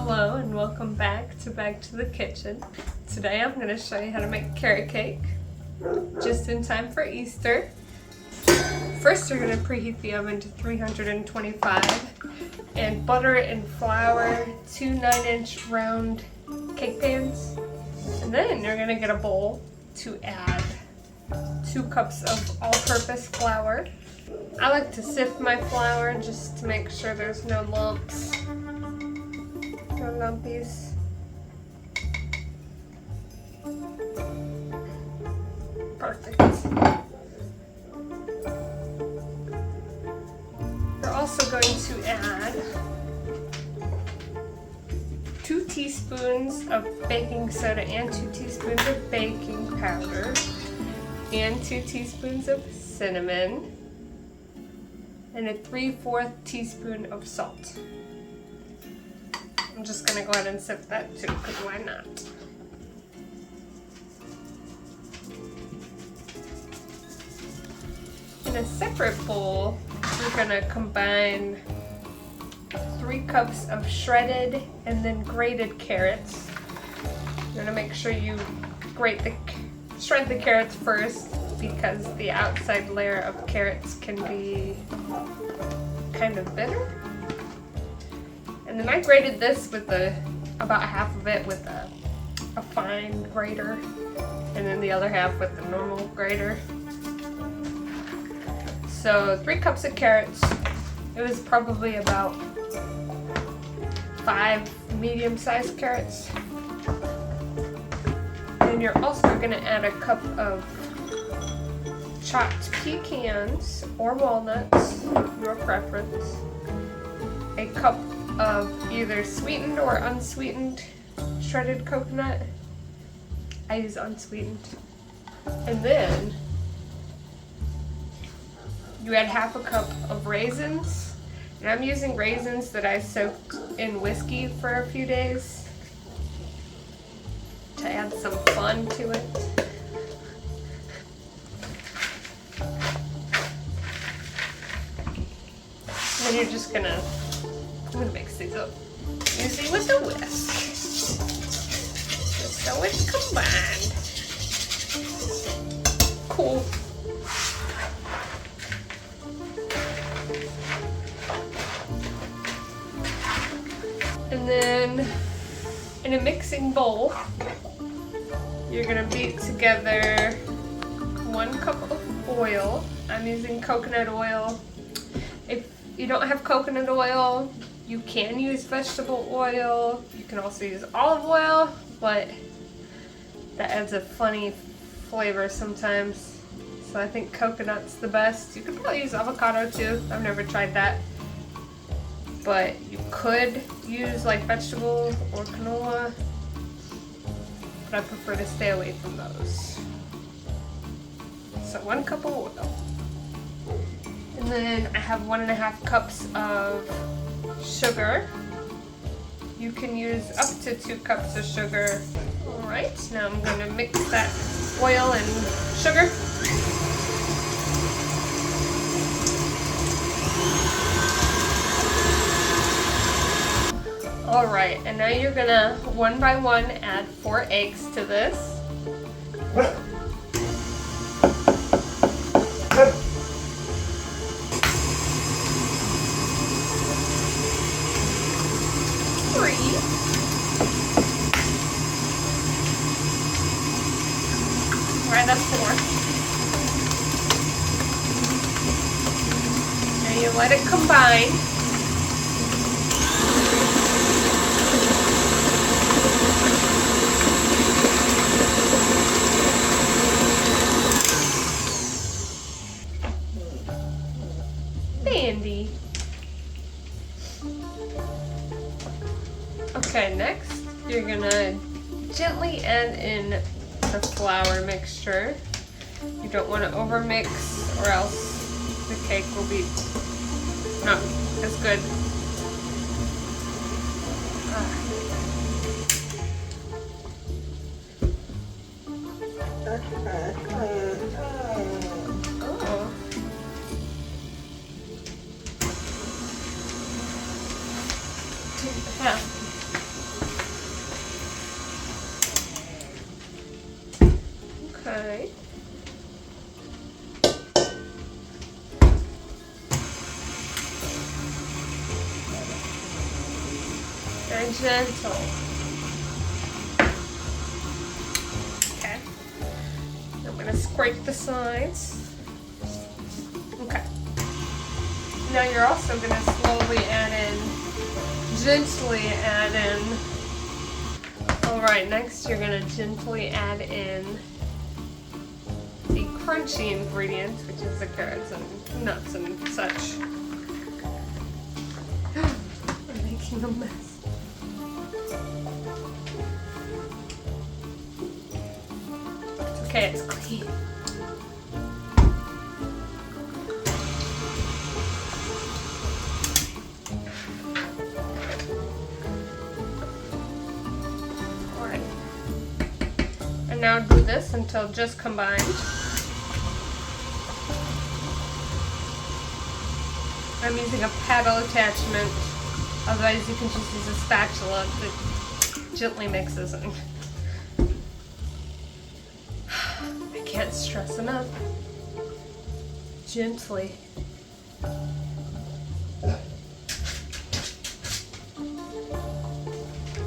Hello and welcome back to the Kitchen. Today I'm going to show you how to make carrot cake just in time for Easter. First you're going to preheat the oven to 325 and butter and flour 2 9-inch round cake pans. And then you're going to get a bowl to add 2 cups of all-purpose flour. I like to sift my flour just to make sure there's no lumps. No lumpies. Perfect. We're also going to add 2 teaspoons of baking soda and 2 teaspoons of baking powder and 2 teaspoons of cinnamon and a 3/4 teaspoon of salt. I'm just gonna go ahead and sift that too, because why not? In a separate bowl, we're gonna combine 3 cups of shredded and then grated carrots. You're gonna make sure you shred the carrots first, because the outside layer of carrots can be kind of bitter. And then I grated this with about half of it with a fine grater, and then the other half with the normal grater. So 3 cups of carrots. It was probably about 5 medium-sized carrots. And you're also going to add a cup of chopped pecans or walnuts, your preference. A cup of either sweetened or unsweetened shredded coconut. I use unsweetened. And then you add half a cup of raisins. And I'm using raisins that I soaked in whiskey for a few days to add some fun to it. And then you're just I'm gonna mix these up using with a whisk, just so it's combined. Cool. And then in a mixing bowl, you're gonna beat together 1 cup of oil. I'm using coconut oil. If you don't have coconut oil, you can use vegetable oil. You can also use olive oil, but that adds a funny flavor sometimes. So I think coconut's the best. You could probably use avocado too. I've never tried that. But you could use like vegetable or canola, but I prefer to stay away from those. So 1 cup of oil. And then I have 1.5 cups of sugar. You can use up to 2 cups of sugar. Alright, now I'm going to mix that oil and sugar. Alright, and now you're going to, one by one, add 4 eggs to this. Alright, that's 4. Now you let it combine. Dandy. Okay, next you're gonna gently add in the flour mixture. You don't want to overmix, or else the cake will be not as good. Oh. Yeah. side. Very gentle. Okay. I'm gonna scrape the sides. Okay. Now you're also gonna slowly gently add in. Alright, next you're gonna gently add in the crunchy ingredients, which is the carrots and nuts and such. I'm making a mess. It's okay, it's clean. Alright. And now do this until just combined. I'm using a paddle attachment, otherwise you can just use a spatula that gently mixes in. I can't stress enough. Gently.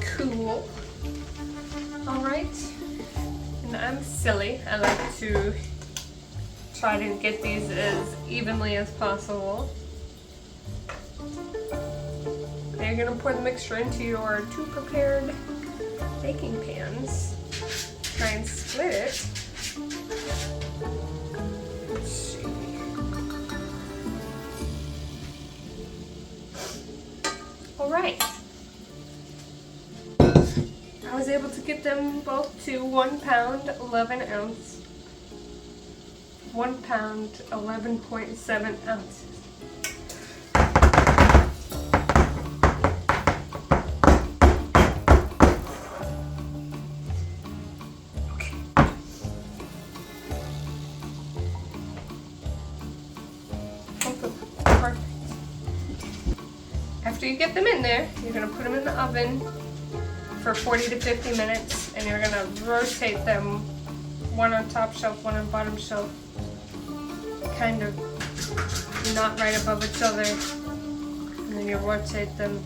Cool. Alright. And I'm silly. I like to try to get these as evenly as possible. Now you're going to pour the mixture into your 2 prepared baking pans. Try and split it. Let's see. Alright. I was able to get them both to 1 pound, 11 ounce. 1 pound, 11.7 ounces. After you get them in there, you're going to put them in the oven for 40 to 50 minutes, and you're going to rotate them, one on top shelf, one on bottom shelf, kind of not right above each other, and then you rotate them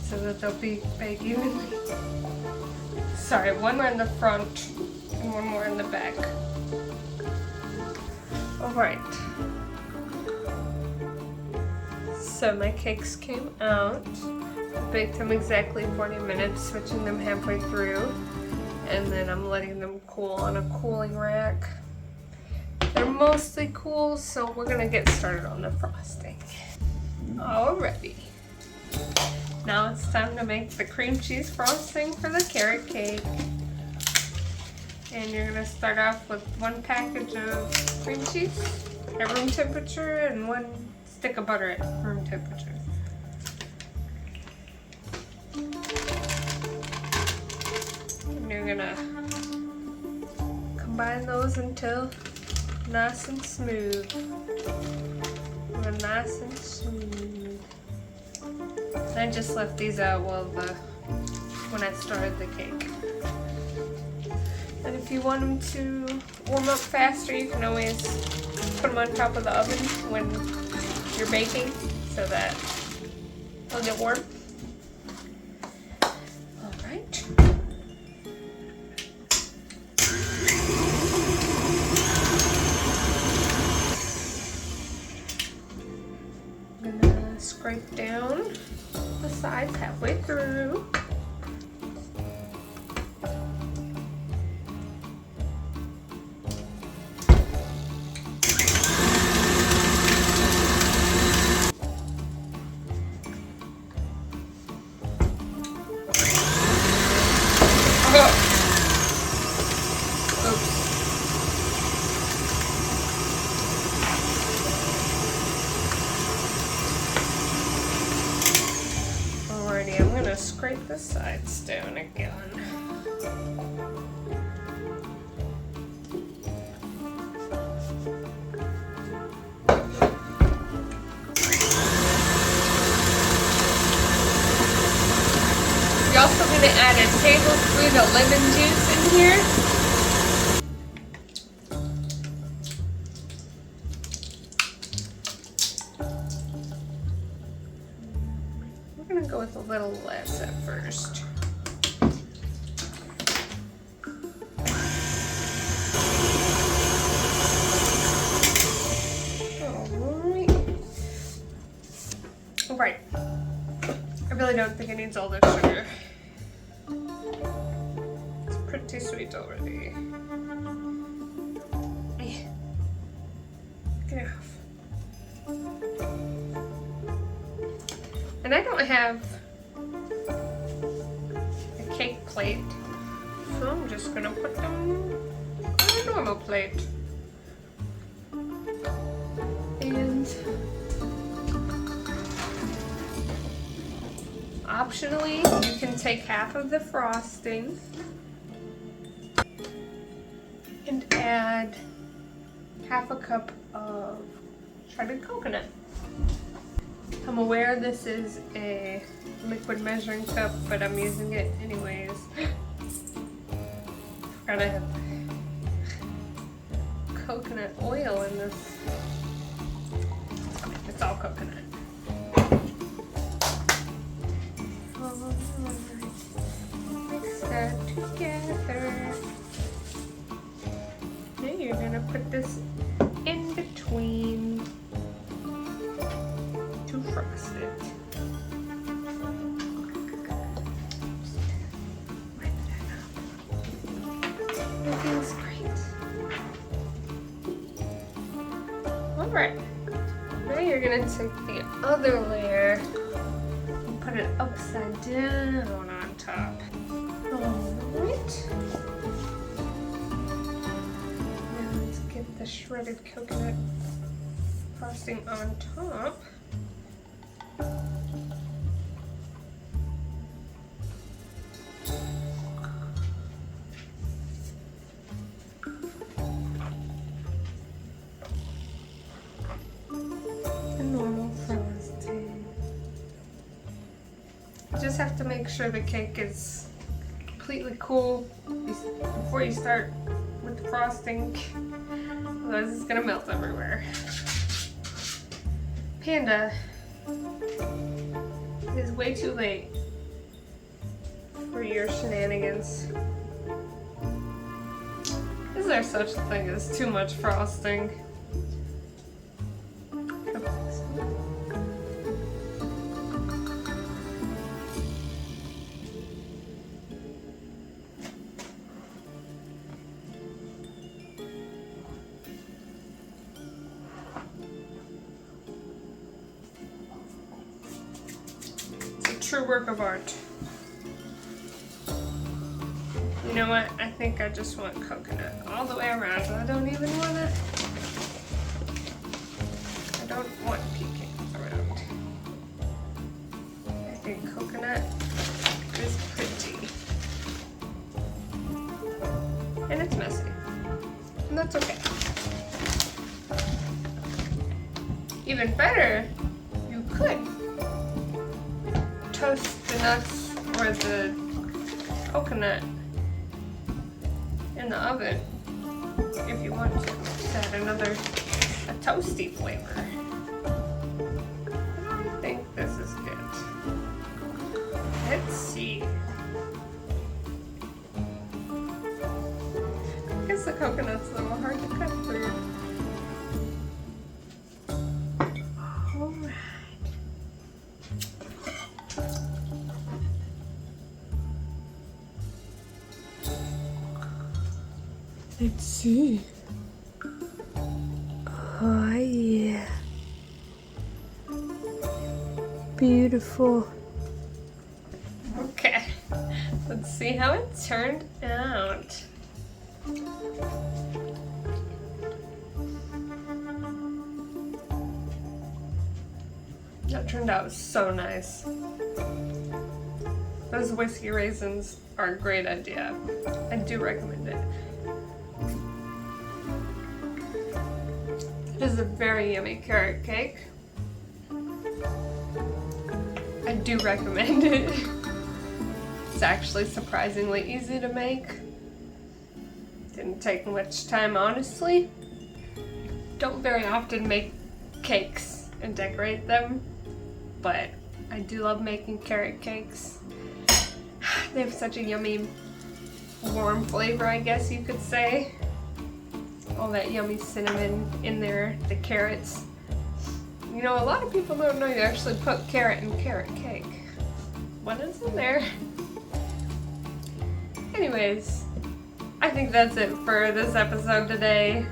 so that they'll be baked evenly. Sorry, one more in the front and one more in the back. Alright. So my cakes came out. I baked them exactly 40 minutes, switching them halfway through, and then I'm letting them cool on a cooling rack. They're mostly cool, so we're gonna get started on the frosting. Alrighty. Now it's time to make the cream cheese frosting for the carrot cake. And you're gonna start off with 1 package of cream cheese at room temperature and 1 stick of butter at room temperature. And you're gonna combine those until nice and smooth. Nice and smooth. I just left these out when I started the cake. And if you want them to warm up faster, you can always put them on top of the oven when you're baking so that they'll get warm. Alright. I'm gonna scrape down the sides halfway through. Alrighty, I'm gonna scrape the sides down again. You're also going to add a tablespoon of lemon juice in here. with a little less at first. Right. I really don't think it needs all this sugar. It's pretty sweet already. Get off. And I don't have a cake plate, so I'm just gonna put them on a normal plate. And optionally, you can take half of the frosting and add half a cup of shredded coconut. I'm aware this is a liquid measuring cup, but I'm using it anyways. Forgot I have coconut oil in this. It's all coconut. Mix that together. Then you're gonna put this in between to frost it. It feels great. Alright, now you're gonna take the other layer and put it upside down on top. Alright. Now let's get the shredded coconut frosting on top. Just have to make sure the cake is completely cool before you start with the frosting, otherwise it's gonna melt everywhere. Panda, it is way too late for your shenanigans. Is there such a thing as too much frosting? True work of art. You know what? I think I just want coconut all the way around. I don't even want it. I don't want pecans around. I think coconut is pretty. And it's messy. And that's okay. Even better, you could toast the nuts or the coconut in the oven if you want to add a toasty flavor. I think this is good. Let's see. I guess the coconut's a little hard to cut through. Let's see. Oh yeah. Beautiful. Okay. Let's see how it turned out. That turned out so nice. Those whiskey raisins are a great idea. I do recommend it. It is a very yummy carrot cake. I do recommend it. It's actually surprisingly easy to make. Didn't take much time, honestly. Don't very often make cakes and decorate them, but I do love making carrot cakes. They have such a yummy, warm flavor, I guess you could say. All that yummy cinnamon in there, the carrots. You know, a lot of people don't know you actually put carrot in carrot cake. What is in there? Anyways, I think that's it for this episode today.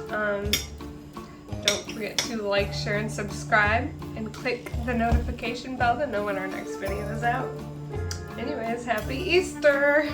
Don't forget to like, share, and subscribe, and click the notification bell to know when our next video is out. Anyways, happy Easter!